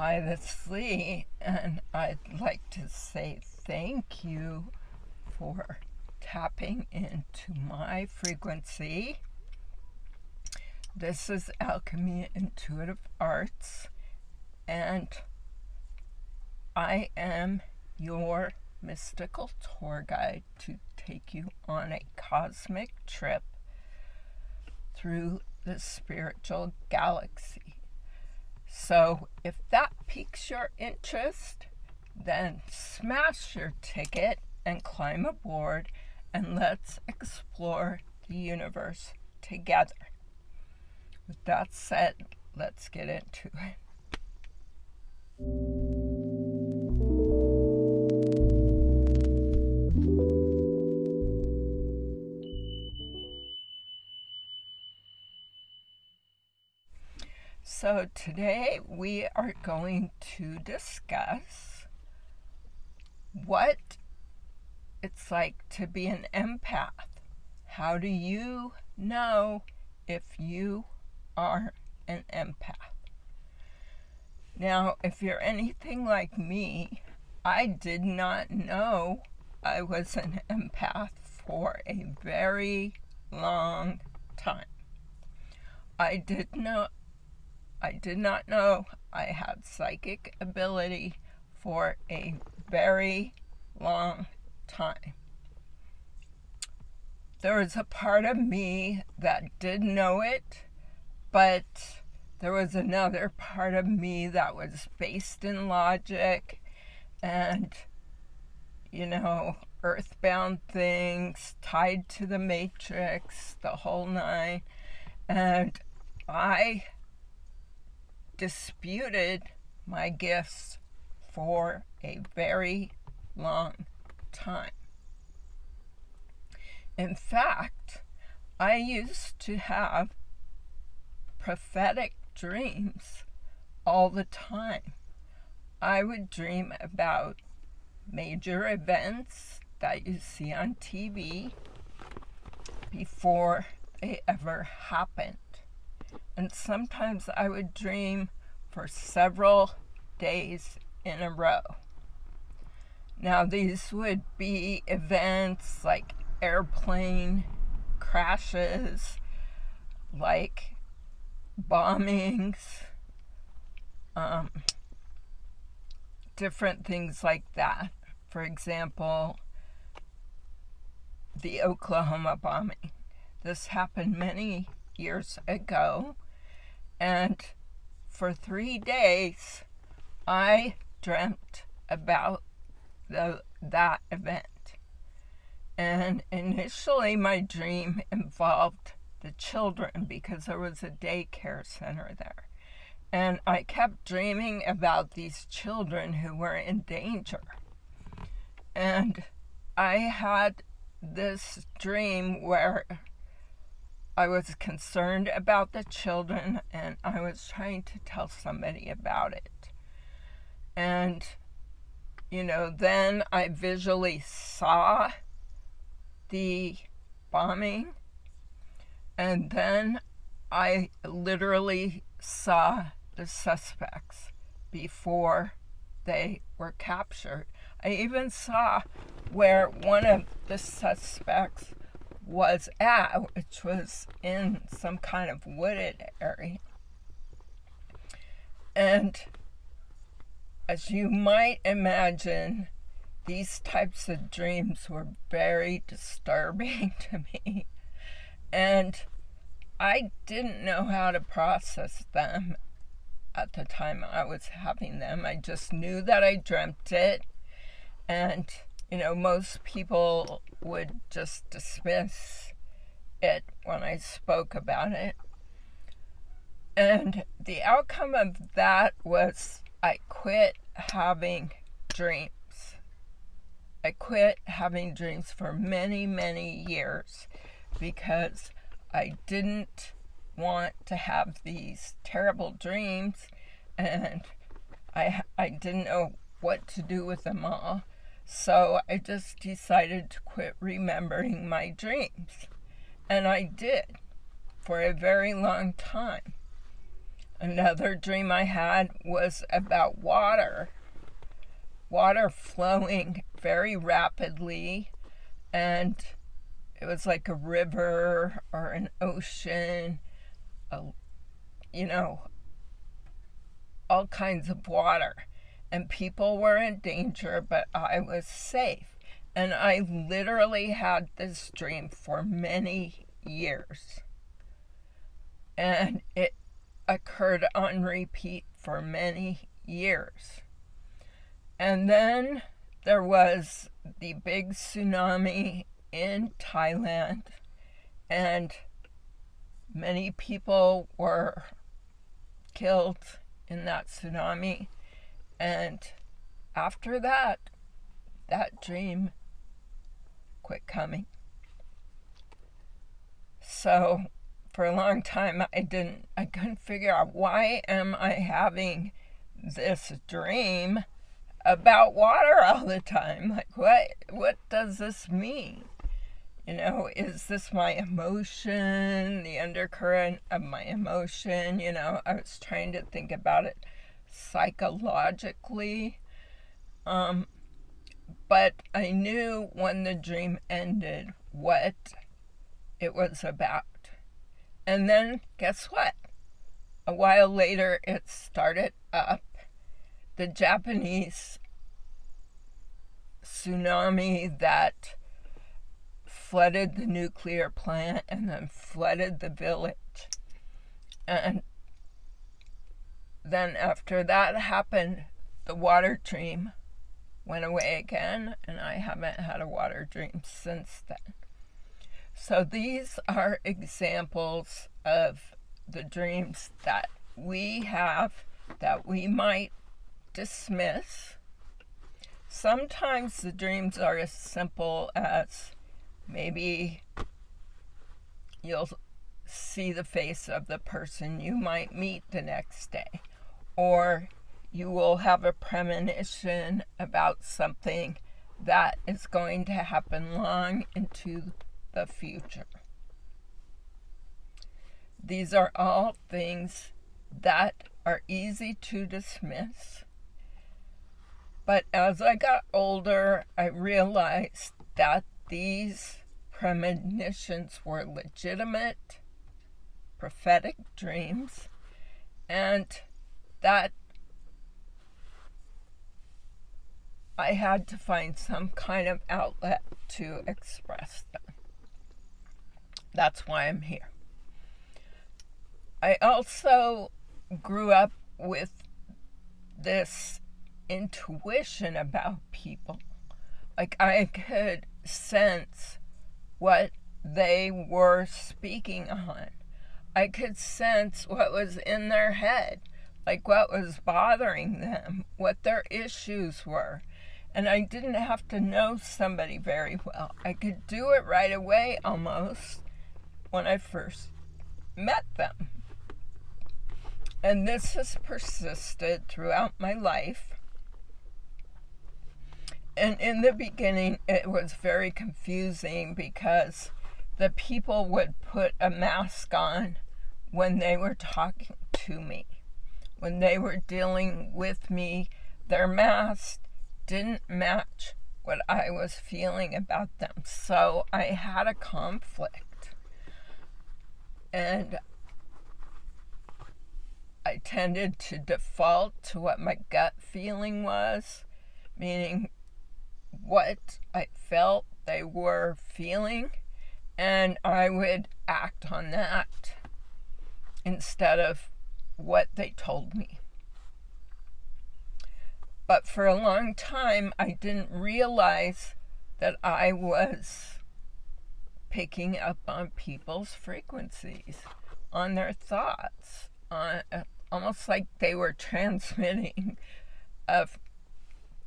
Hi, this is Lee, and I'd like to say thank you for tapping into my frequency. This is Alchemy Intuitive Arts, and I am your mystical tour guide to take you on a cosmic trip through the spiritual galaxy. So if that piques your interest, then smash your ticket and climb aboard, and let's explore the universe together. With that said, let's get into it. So today we are going to discuss what it's like to be an empath. How do you know if you are an empath? Now, if you're anything like me, I did not know I was an empath for a very long time. I did not know I had psychic ability for a very long time. There was a part of me that did know it, but there was another part of me that was based in logic and, earthbound things tied to the matrix, the whole nine. And I disputed my gifts for a very long time. In fact, I used to have prophetic dreams all the time. I would dream about major events that you see on TV before they ever happened. And sometimes I would dream for several days in a row. Now, these would be events like airplane crashes, like bombings, different things like that. For example, the Oklahoma bombing. This happened many years ago, and for 3 days I dreamt about that event. And initially my dream involved the children because there was a daycare center there, and I kept dreaming about these children who were in danger. And I had this dream where I was concerned about the children, and I was trying to tell somebody about it. And, then I visually saw the bombing, and then I literally saw the suspects before they were captured. I even saw where one of the suspects was at, which was in some kind of wooded area. And as you might imagine, these types of dreams were very disturbing to me, and I didn't know how to process them at the time I was having them. I just knew that I dreamt it, and most people would just dismiss it when I spoke about it. And the outcome of that was I quit having dreams. I quit having dreams for many, many years because I didn't want to have these terrible dreams, and I didn't know what to do with them all. So I just decided to quit remembering my dreams. And I did for a very long time Another dream I had was about water flowing very rapidly, and it was like a river or an ocean, you know, all kinds of water. And people were in danger, but I was safe. And I literally had this dream for many years. And it occurred on repeat for many years. And then there was the big tsunami in Thailand, and many people were killed in that tsunami. And after that dream quit coming. So for a long time I couldn't figure out, why am I having this dream about water all the time? Like, what does this mean? Is this my emotion, the undercurrent of my emotion? I was trying to think about it psychologically. But I knew when the dream ended what it was about. And then, guess what? A while later, it started up. The Japanese tsunami that flooded the nuclear plant and then flooded the village. And then after that happened, the water dream went away again, and I haven't had a water dream since then. So these are examples of the dreams that we have that we might dismiss. Sometimes the dreams are as simple as maybe you'll see the face of the person you might meet the next day, or you will have a premonition about something that is going to happen long into the future. These are all things that are easy to dismiss. But as I got older, I realized that these premonitions were legitimate, prophetic dreams, and that I had to find some kind of outlet to express them. That's why I'm here. I also grew up with this intuition about people. Like, I could sense what they were speaking on. I could sense what was in their head, like what was bothering them, what their issues were. And I didn't have to know somebody very well. I could do it right away almost when I first met them. And this has persisted throughout my life. And in the beginning, it was very confusing because the people would put a mask on when they were talking to me. When they were dealing with me, their mask didn't match what I was feeling about them. So I had a conflict. And I tended to default to what my gut feeling was, meaning what I felt they were feeling, and I would act on that instead of what they told me. But for a long time, I didn't realize that I was picking up on people's frequencies, on their thoughts, on almost like they were transmitting a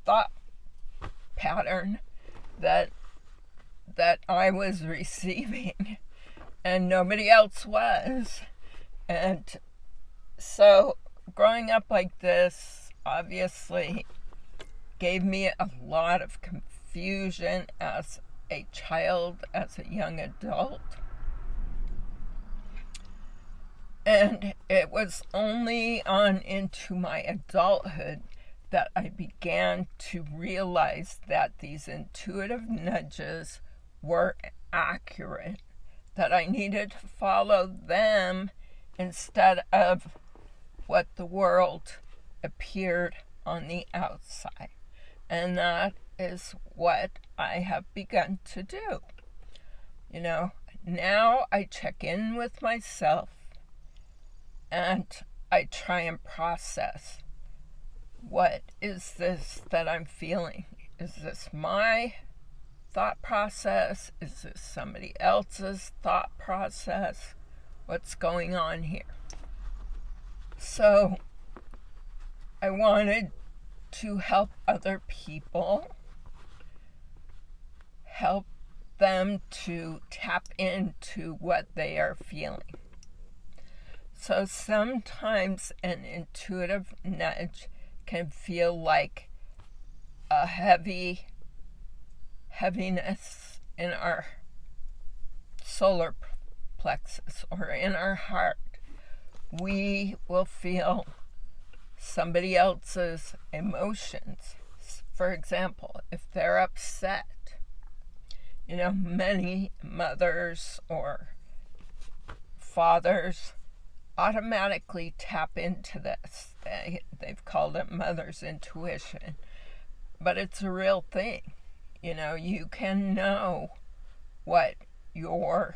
thought pattern that I was receiving and nobody else was. And so growing up like this obviously gave me a lot of confusion as a child, as a young adult. And it was only on into my adulthood that I began to realize that these intuitive nudges were accurate, that I needed to follow them instead of what the world appeared on the outside. And that is what I have begun to do. Now I check in with myself and I try and process, what is this that I'm feeling? Is this my thought process? Is this somebody else's thought process? What's going on here? So I wanted to help other people, help them to tap into what they are feeling. So sometimes an intuitive nudge can feel like a heaviness in our solar plexus or in our heart. We will feel somebody else's emotions. For example, if they're upset, many mothers or fathers automatically tap into this. They've called it mother's intuition, but it's a real thing. You can know what you're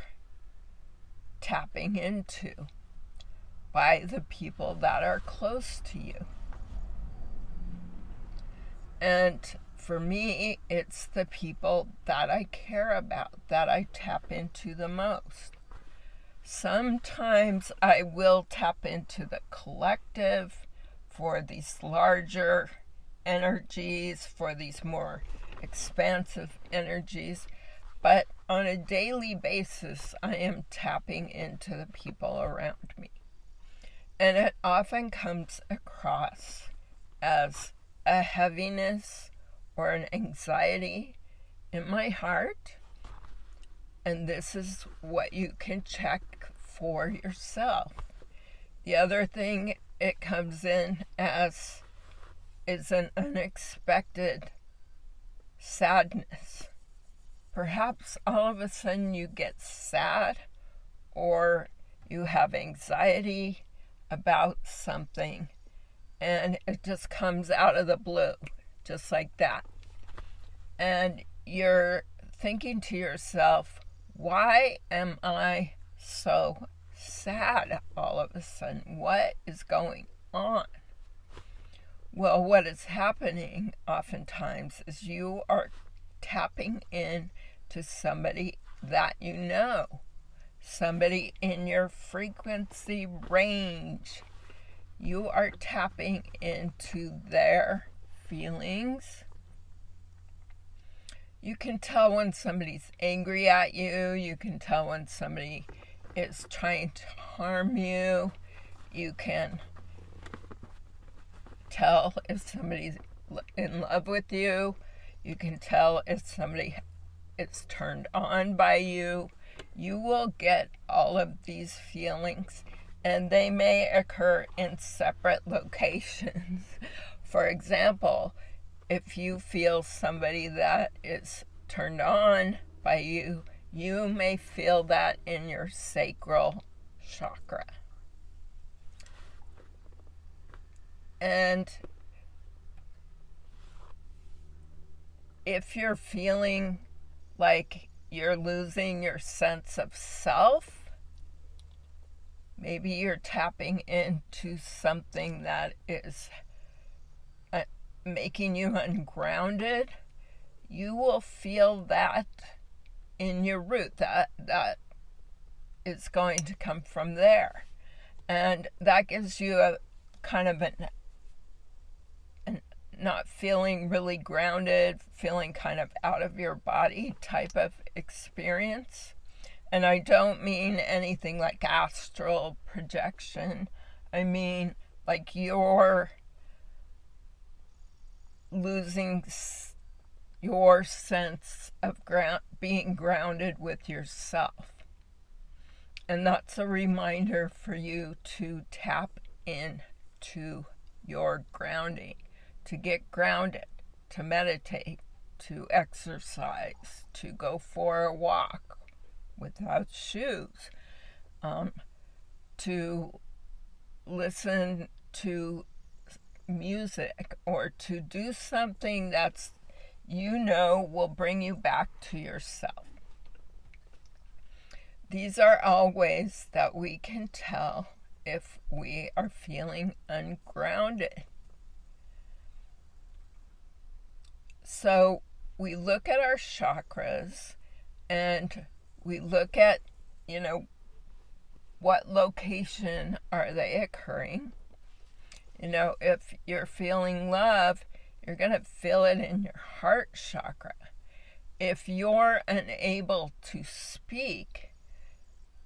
tapping into by the people that are close to you. And for me, it's the people that I care about that I tap into the most. Sometimes I will tap into the collective for these larger energies, for these more expansive energies, but on a daily basis, I am tapping into the people around me. And it often comes across as a heaviness or an anxiety in my heart. And this is what you can check for yourself. The other thing it comes in as is an unexpected sadness. Perhaps all of a sudden you get sad or you have anxiety about something and it just comes out of the blue, just like that. And you're thinking to yourself, why am I so sad all of a sudden? What is going on? Well, what is happening oftentimes is you are tapping in to somebody that you know, somebody in your frequency range. You are tapping into their feelings. You can tell when somebody's angry at you. You can tell when somebody is trying to harm you. You can tell if somebody's in love with you. You can tell if somebody is turned on by you. You will get all of these feelings, and they may occur in separate locations. For example, if you feel somebody that is turned on by you, you may feel that in your sacral chakra. And if you're feeling like you're losing your sense of self, maybe you're tapping into something that is making you ungrounded, you will feel that in your root. That is going to come from there. And that gives you a kind of an not feeling really grounded, feeling kind of out of your body type of experience. And I don't mean anything like astral projection. I mean like you're losing your sense of being grounded with yourself. And that's a reminder for you to tap in to your grounding, to get grounded, to meditate, to exercise, to go for a walk without shoes, to listen to music, or to do something that's, will bring you back to yourself. These are all ways that we can tell if we are feeling ungrounded. So we look at our chakras and we look at, what location are they occurring. If you're feeling love, you're going to feel it in your heart chakra. If you're unable to speak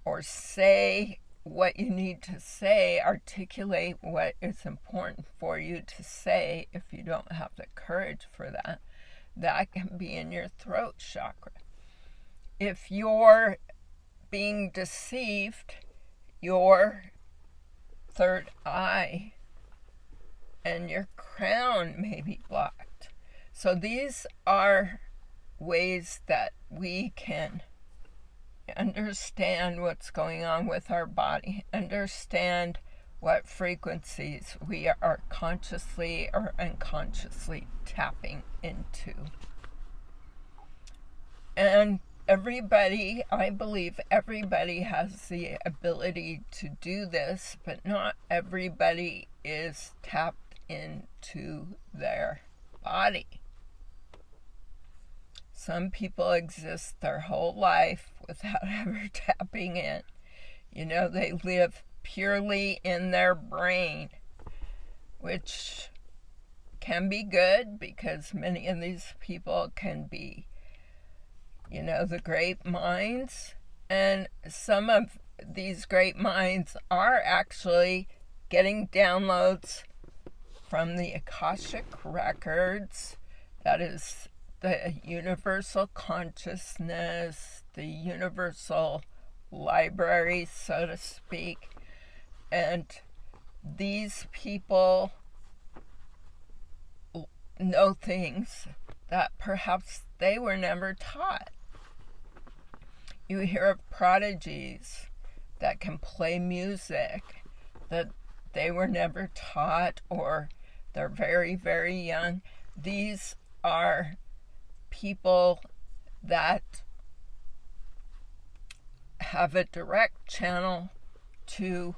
or say what you need to say, articulate what is important for you to say, if you don't have the courage for that, that can be in your throat chakra. If you're being deceived, your third eye and your crown may be blocked. So these are ways that we can understand what's going on with our body, understand what frequencies we are consciously or unconsciously tapping into. And I believe everybody has the ability to do this, but not everybody is tapped into their body. Some people exist their whole life without ever tapping in. They live purely in their brain, which can be good because many of these people can be, the great minds. And some of these great minds are actually getting downloads from the Akashic records, that is the universal consciousness, the universal library, so to speak. And these people know things that perhaps they were never taught. You hear of prodigies that can play music that they were never taught, or they're very, very young. These are people that have a direct channel to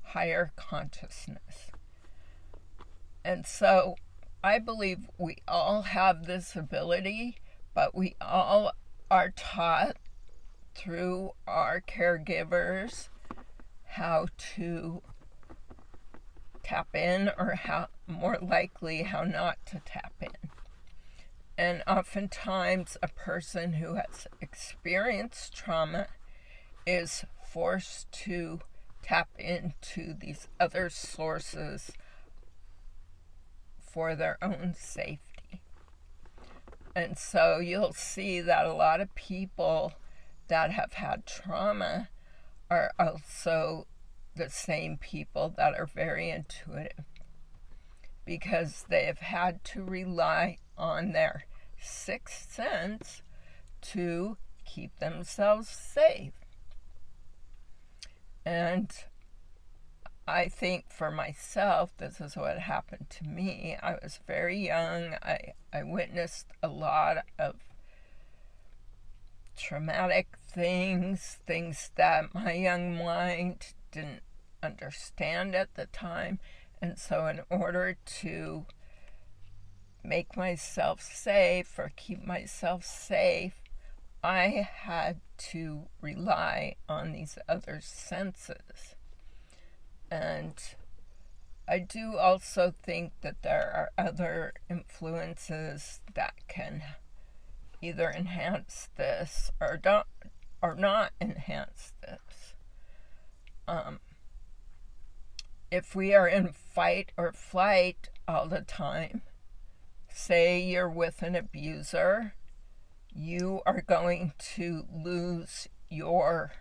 higher consciousness. And so I believe we all have this ability, but we all are taught through our caregivers how to tap in, or how not to tap in. And oftentimes a person who has experienced trauma is forced to tap into these other sources for their own safety. And so you'll see that a lot of people that have had trauma are also the same people that are very intuitive, because they have had to rely on their sixth sense to keep themselves safe. And I think for myself, this is what happened to me. I was very young. I witnessed a lot of traumatic things that my young mind didn't understand at the time. And so in order to make myself safe, or keep myself safe, I had to rely on these other senses. And I do also think that there are other influences that can either enhance this or not enhance this. If we are in fight or flight all the time, say you're with an abuser, you are going to lose your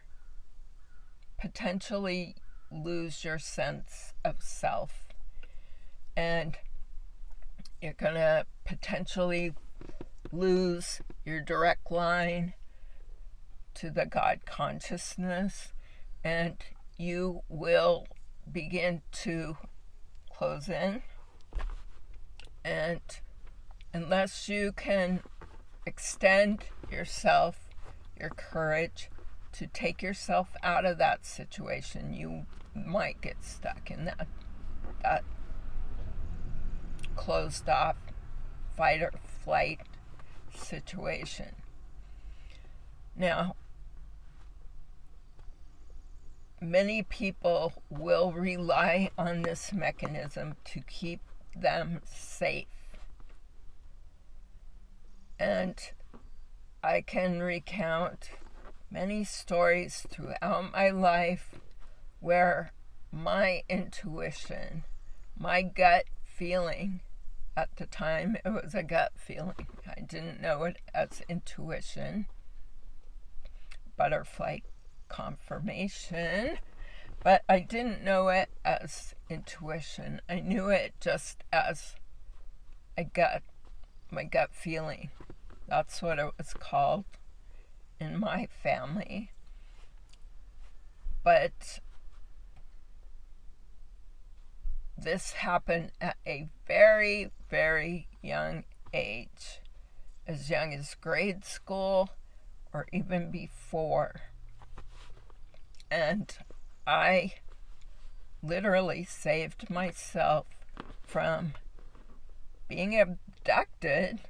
potentially lose your sense of self, and you're going to potentially lose your direct line to the God consciousness, and you will begin to close in. And unless you can extend yourself, your courage to take yourself out of that situation, you might get stuck in that closed off fight or flight situation. Now, many people will rely on this mechanism to keep them safe. And I can recount many stories throughout my life where my intuition, my gut feeling, at the time it was a gut feeling, I didn't know it as intuition, butterfly confirmation, but I didn't know it as intuition. I knew it just as my gut feeling. That's what it was called in my family. But this happened at a very, very young age, as young as grade school or even before. And I literally saved myself from being abducted.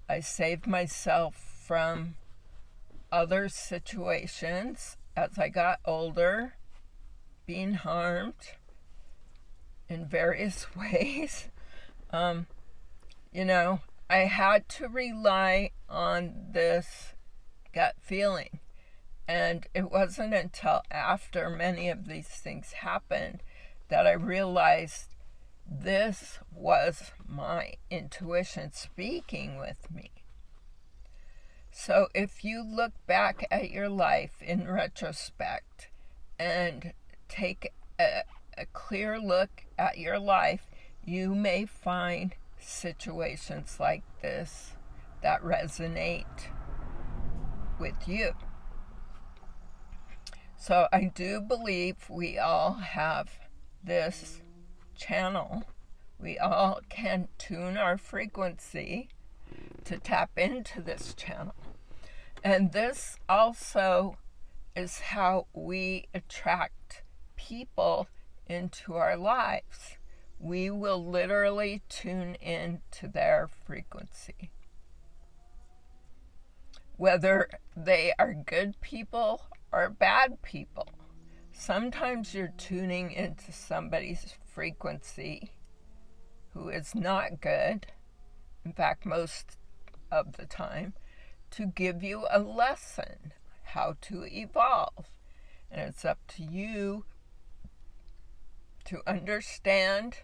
I saved myself from other situations as I got older, being harmed in various ways. I had to rely on this gut feeling. And it wasn't until after many of these things happened that I realized this was my intuition speaking with me. So if you look back at your life in retrospect and take a clear look at your life, you may find situations like this that resonate with you. So I do believe we all have this channel. We all can tune our frequency to tap into this channel. And this also is how we attract people into our lives. We will literally tune in to their frequency. Whether they are good people or bad people. Sometimes you're tuning into somebody's frequency who is not good, in fact, most of the time, to give you a lesson how to evolve. And it's up to you to understand,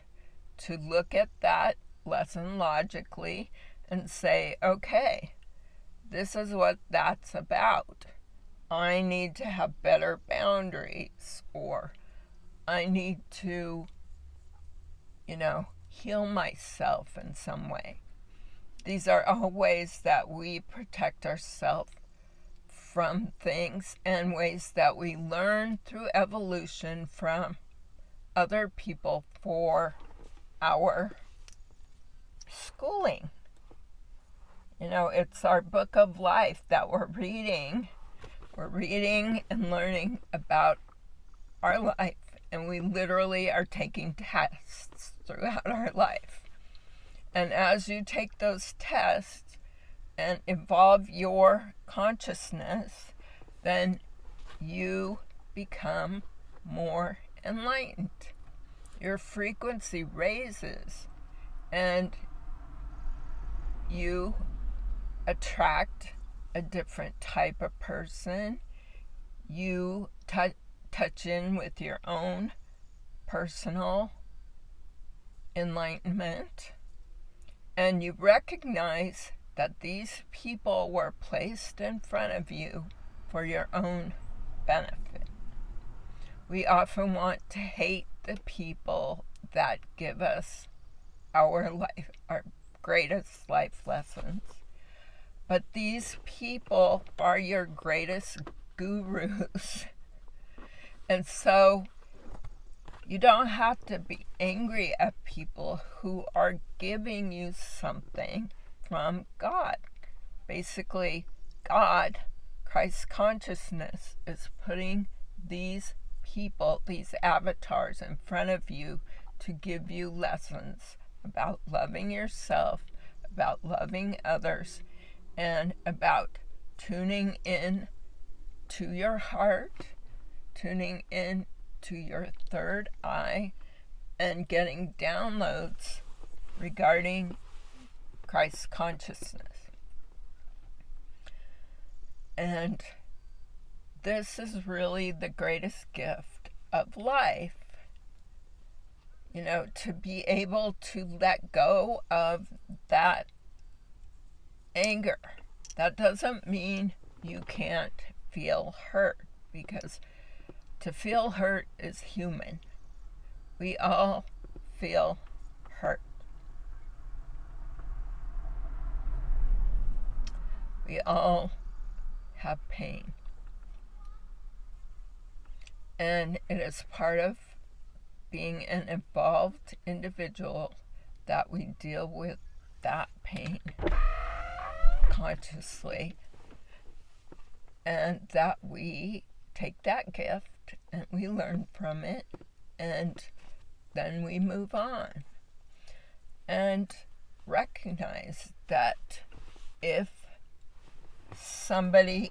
to look at that lesson logically and say, okay, this is what that's about. I need to have better boundaries, or I need to, heal myself in some way. These are all ways that we protect ourselves from things, and ways that we learn through evolution from other people for our schooling. It's our book of life that we're reading. We're reading and learning about our life, and we literally are taking tests throughout our life. And as you take those tests and evolve your consciousness, then you become more enlightened. Your frequency raises, and you attract a different type of person. You touch in with your own personal enlightenment, and you recognize that these people were placed in front of you for your own benefit. We often want to hate the people that give us our greatest life lessons. But these people are your greatest gurus. And so you don't have to be angry at people who are giving you something from God. Basically, God, Christ consciousness, is putting these people, these avatars in front of you to give you lessons about loving yourself, about loving others, and about tuning in to your heart, tuning in to your third eye, and getting downloads regarding Christ consciousness. And this is really the greatest gift of life. You know, to be able to let go of that anger. That doesn't mean you can't feel hurt, because to feel hurt is human. We all feel hurt. We all have pain. And it is part of being an evolved individual that we deal with that pain consciously, and that we take that gift and we learn from it, and then we move on and recognize that if somebody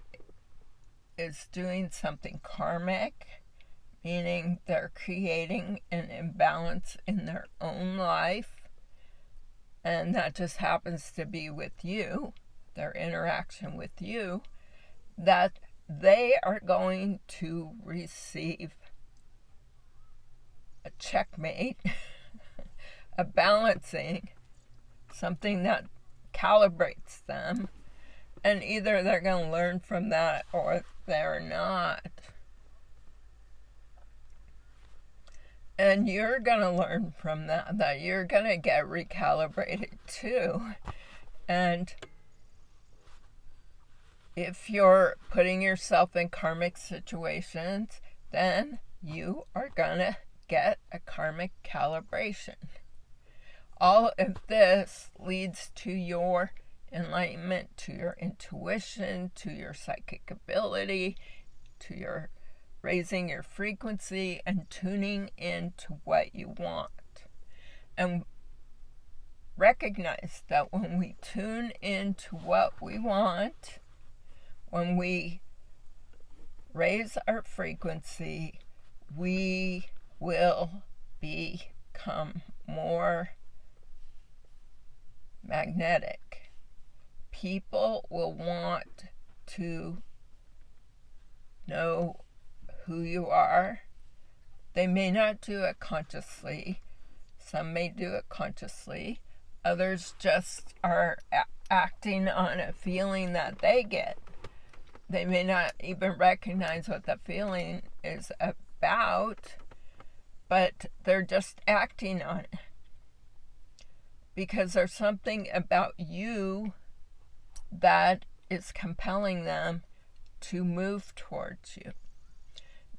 is doing something karmic, meaning they're creating an imbalance in their own life, and that just happens to be with you, their interaction with you, that they are going to receive a checkmate, a balancing, something that calibrates them, and either they're going to learn from that or they're not. And you're going to learn from that you're going to get recalibrated too. And if you're putting yourself in karmic situations, then you are going to get a karmic calibration. All of this leads to your enlightenment, to your intuition, to your psychic ability, to your raising your frequency and tuning into what you want. And recognize that when we tune into what we want, when we raise our frequency, we will become more magnetic. People will want to know who you are. They may not do it consciously. Some may do it consciously. Others just are acting on a feeling that they get. They may not even recognize what the feeling is about, but they're just acting on it because there's something about you that is compelling them to move towards you.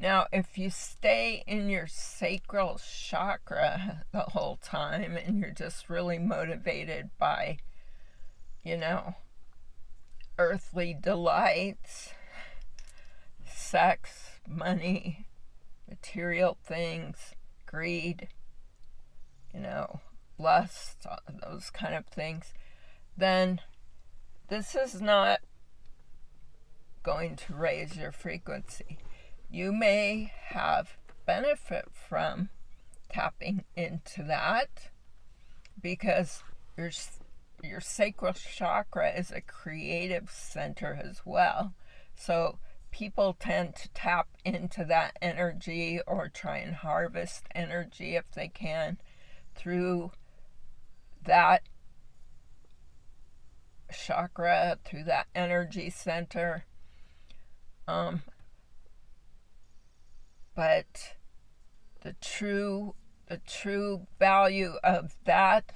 Now, if you stay in your sacral chakra the whole time and you're just really motivated by, earthly delights, sex, money, material things, greed, lust, those kind of things, then this is not going to raise your frequency. You may have benefit from tapping into that because your sacral chakra is a creative center as well. So people tend to tap into that energy or try and harvest energy if they can through that chakra, through that But the true value of that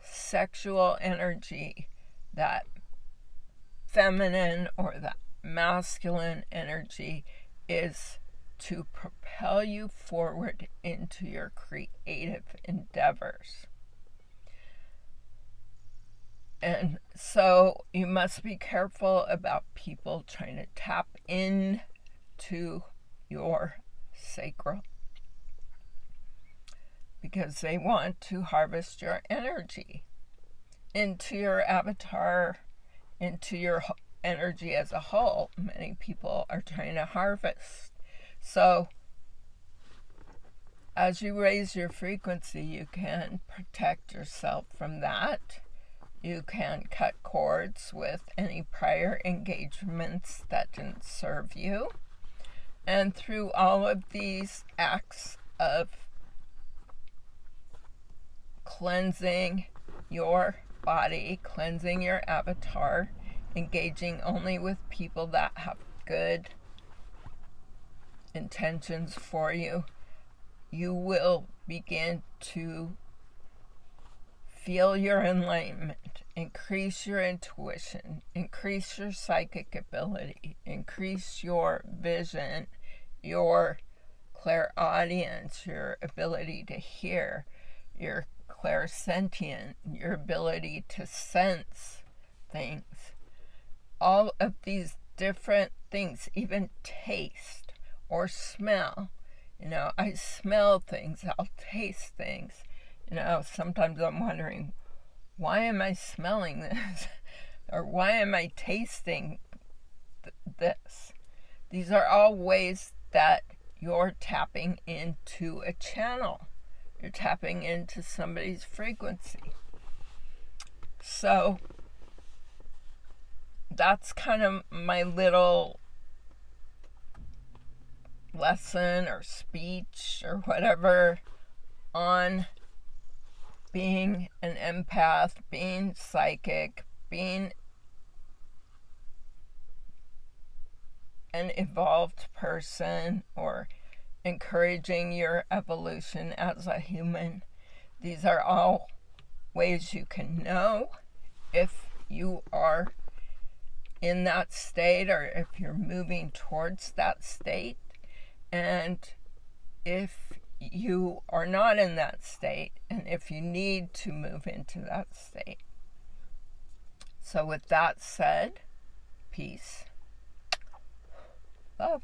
sexual energy, that feminine or that masculine energy, is to propel you forward into your creative endeavors. And so you must be careful about people trying to tap into your sacral, because they want to harvest your energy into your avatar, into your energy as a whole. Many people are trying to harvest. So as you raise your frequency, you can protect yourself from that. You can cut cords with any prior engagements that didn't serve you. And through all of these acts of cleansing your body, cleansing your avatar, engaging only with people that have good intentions for you, you will begin to feel your enlightenment, increase your intuition, increase your psychic ability, increase your vision, your clairaudience, your ability to hear, your clairsentient, your ability to sense things. All of these different things, even taste or smell. I smell things, I'll taste things. Sometimes I'm wondering, why am I smelling this? Or why am I tasting this? These are all ways that you're tapping into a channel. You're tapping into somebody's frequency. So that's kind of my little lesson or speech or whatever on being an empath, being psychic, being an evolved person, or encouraging your evolution as a human. These are all ways you can know if you are in that state or if you're moving towards that state, and if you are not in that state, and if you need to move into that state. So with that said, peace, love.